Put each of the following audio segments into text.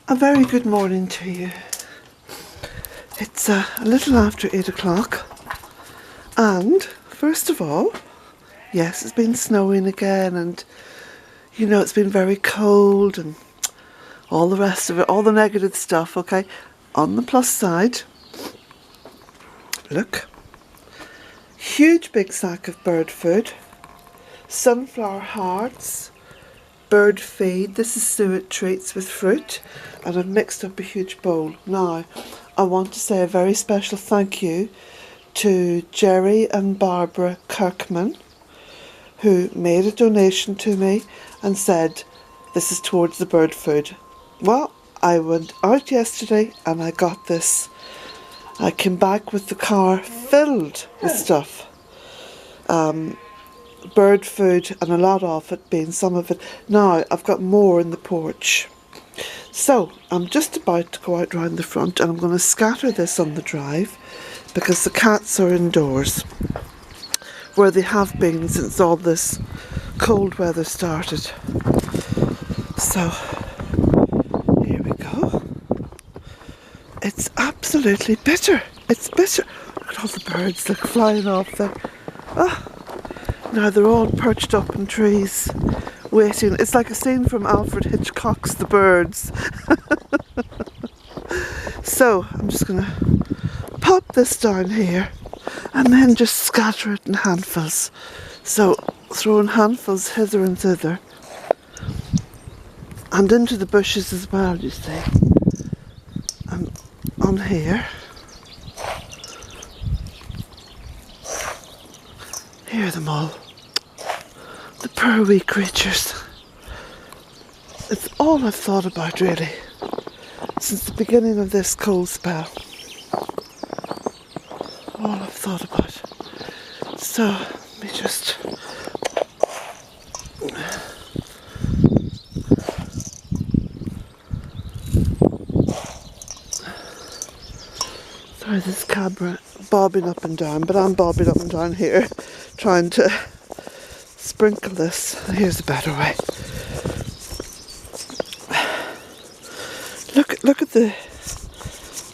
A very good morning to you. It's a little after 8 o'clock, and first of all, yes, it's been snowing again, and you know it's been very cold and all the rest of it, all the negative stuff, okay? On the plus side, look, huge big sack of bird food, sunflower hearts, bird feed. This is suet treats with fruit, and I've mixed up a huge bowl. Now, I want to say a very special thank you to Jerry and Barbara Kirkman, who made a donation to me and said this is towards the bird food. Well, I went out yesterday and I got this. I came back with the car filled with stuff. Bird food, and a lot of it being some of it. Now I've got more in the porch. So I'm just about to go out round the front, and I'm going to scatter this on the drive because the cats are indoors, where they have been since all this cold weather started. So here we go. It's absolutely bitter. It's bitter. Look at all the birds like flying off there. Ah. Now they're all perched up in trees, waiting. It's like a scene from Alfred Hitchcock's The Birds. So I'm just going to pop this down here and then just scatter it in handfuls. So throwing handfuls hither and thither, and into the bushes as well, you see. And on here. Hear them all. The poor wee creatures. It's all I've thought about really since the beginning of this cold spell. All I've thought about. So let me just sorry, this camera bobbing up and down, but I'm bobbing up and down here trying to sprinkle this. Here's a better way.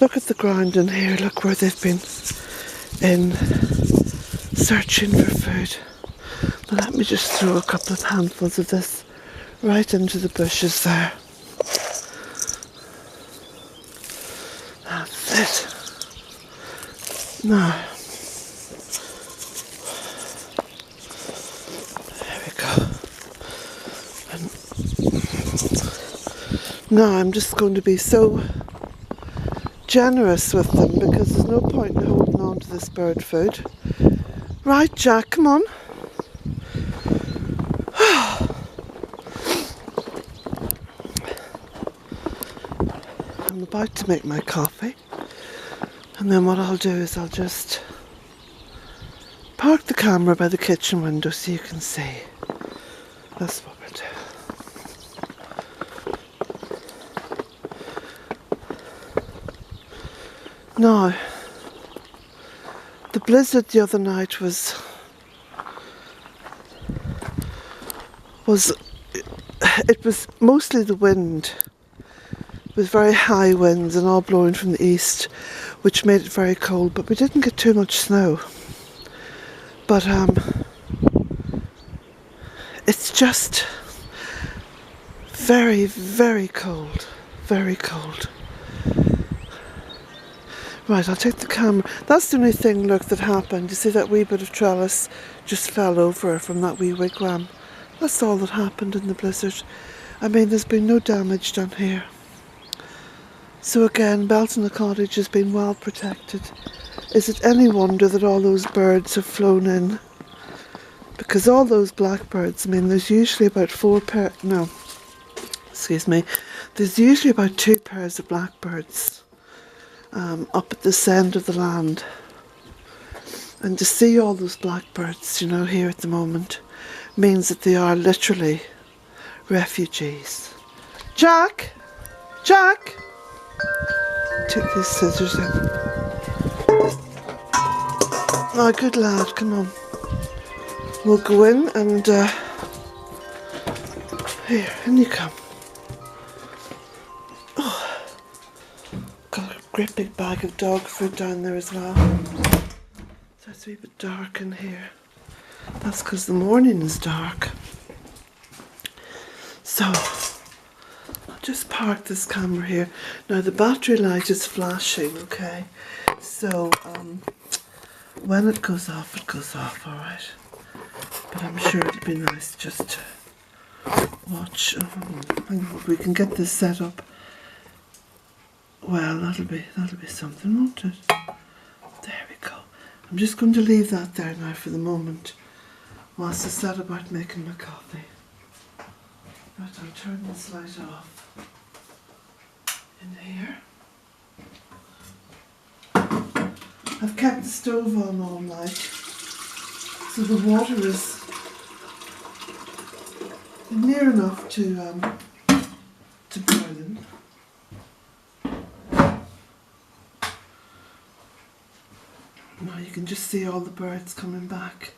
Look at the ground in here. Look where they've been in searching for food. Now let me just throw a couple of handfuls of this right into the bushes there. That's it. Now, there we go. And now I'm just going to be so generous with them because there's no point in holding on to this bird food. Right, Jack, come on. I'm about to make my coffee. And then what I'll do is I'll just park the camera by the kitchen window so you can see. That's what we'll do. Now, the blizzard the other night was mostly the wind. It was very high winds and all blowing from the east, which made it very cold, but we didn't get too much snow. But it's just very, very cold. Very cold. Right, I'll take the camera. That's the only thing, look, that happened. You see that wee bit of trellis just fell over from that wee wigwam. That's all that happened in the blizzard. I mean, there's been no damage done here. So again, Bealtaine Cottage has been well protected. Is it any wonder that all those birds have flown in? Because all those blackbirds, I mean, there's usually about there's usually about 2 pairs of blackbirds up at this end of the land. And to see all those blackbirds, you know, here at the moment, means that they are literally refugees. Jack! Jack! Take these scissors in. Oh, good lad, come on. We'll go in and here, in you come. Oh, great big bag of dog food down there as well. So it's a wee bit dark in here. That's because the morning is dark. So I'll just park this camera here. Now the battery light is flashing, okay? So when it goes off, alright? But I'm sure it'd be nice just to watch. We can get this set up. Well, that'll be something, won't it? There we go. I'm just going to leave that there now for the moment whilst I set about making my coffee. Right, I'll turn this light off in here. I've kept the stove on all night, so the water is near enough to boiling. Now you can just see all the birds coming back.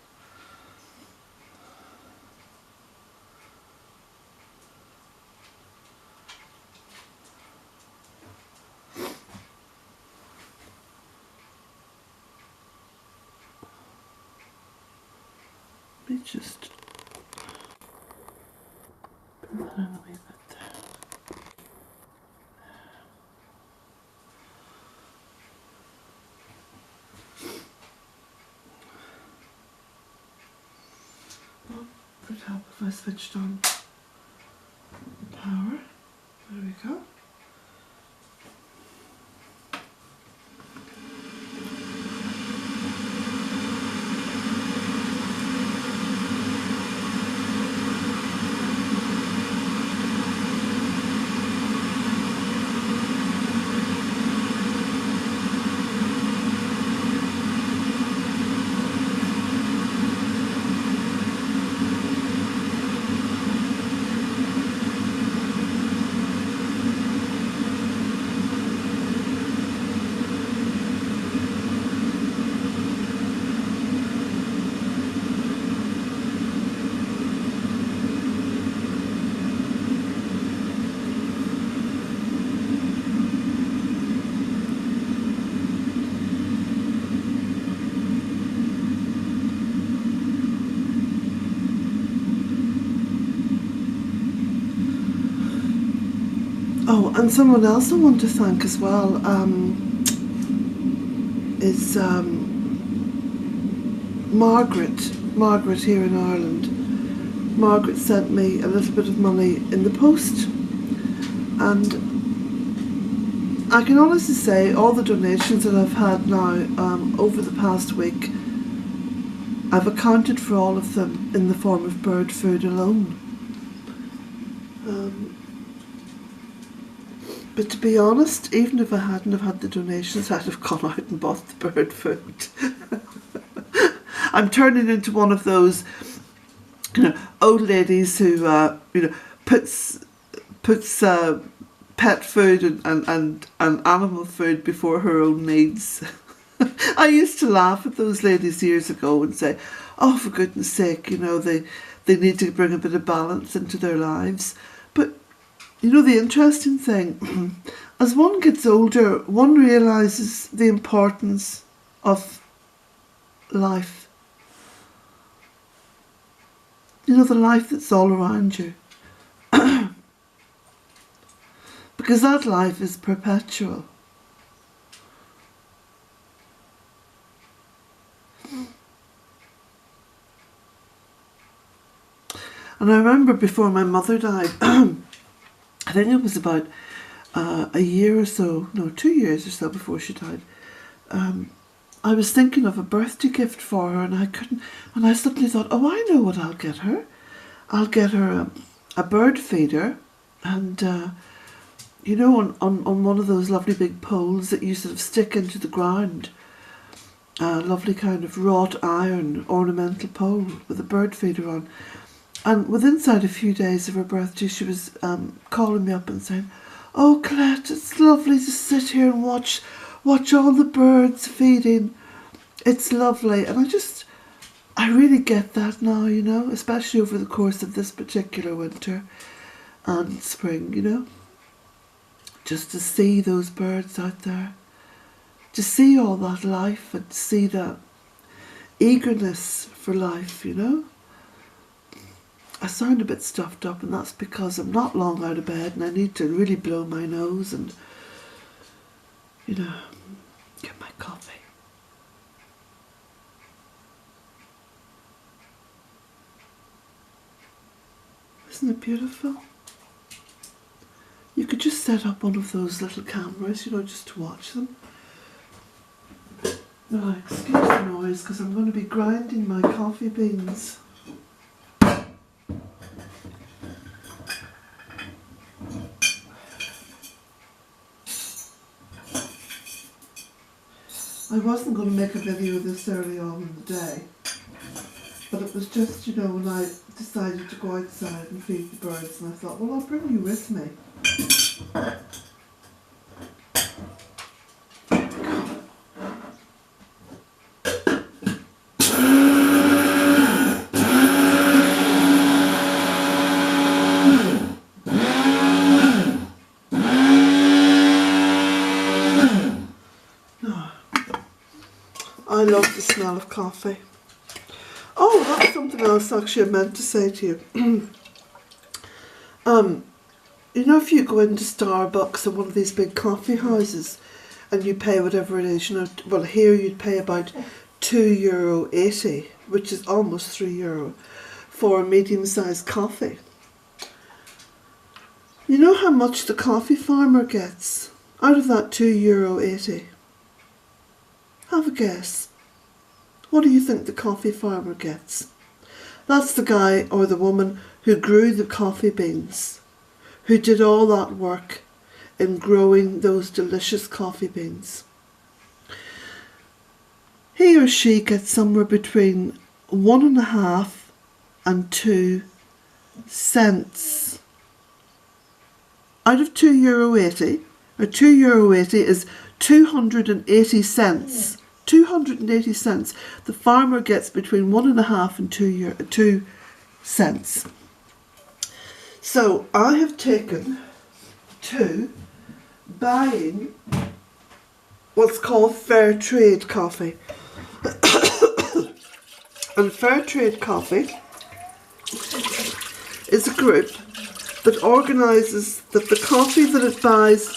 Let me just put that in a wee bit there. Oh, it would help if I switched on the power. There we go. Oh, and someone else I want to thank as well is Margaret here in Ireland. Margaret sent me a little bit of money in the post, and I can honestly say all the donations that I've had now over the past week, I've accounted for all of them in the form of bird food alone. But to be honest, even if I hadn't have had the donations, I'd have gone out and bought the bird food. I'm turning into one of those, old ladies who, puts pet food and animal food before her own needs. I used to laugh at those ladies years ago and say, oh, for goodness sake, they need to bring a bit of balance into their lives. But the interesting thing, as one gets older, one realises the importance of life. The life that's all around you. Because that life is perpetual. And I remember before my mother died, I think it was about a year or so, no, 2 years or so before she died, I was thinking of a birthday gift for her, and I couldn't, and I suddenly thought, oh, I know what I'll get her. I'll get her a bird feeder, and on one of those lovely big poles that you sort of stick into the ground, a lovely kind of wrought iron ornamental pole with a bird feeder on. And within inside a few days of her birthday, she was calling me up and saying, oh, Colette, it's lovely to sit here and watch all the birds feeding. It's lovely. And I really get that now, especially over the course of this particular winter and spring, just to see those birds out there. to see all that life and to see that eagerness for life, you know. I sound a bit stuffed up, and that's because I'm not long out of bed and I need to really blow my nose and, you know, get my coffee. Isn't it beautiful? You could just set up one of those little cameras, you know, just to watch them. Now, excuse the noise because I'm going to be grinding my coffee beans. I wasn't going to make a video this early on in the day, but it was just, you know, when I decided to go outside and feed the birds, and I thought, well, I'll bring you with me. I love the smell of coffee. Oh, that's something else actually I meant to say to you. You know, if you go into Starbucks or one of these big coffee houses and you pay whatever it is, you know, well, here you'd pay about €2.80, which is almost €3, for a medium-sized coffee. You know how much the coffee farmer gets out of that €2.80? Have a guess. What do you think the coffee farmer gets? That's the guy or the woman who grew the coffee beans, who did all that work in growing those delicious coffee beans. He or she gets somewhere between 1.5 and 2 cents out of €2.80, or €2.80 is 280 cents. 280 cents. The farmer gets between 1.5 and 2 cents. So I have taken to buying what's called fair trade coffee. And fair trade coffee is a group that organises that the coffee that it buys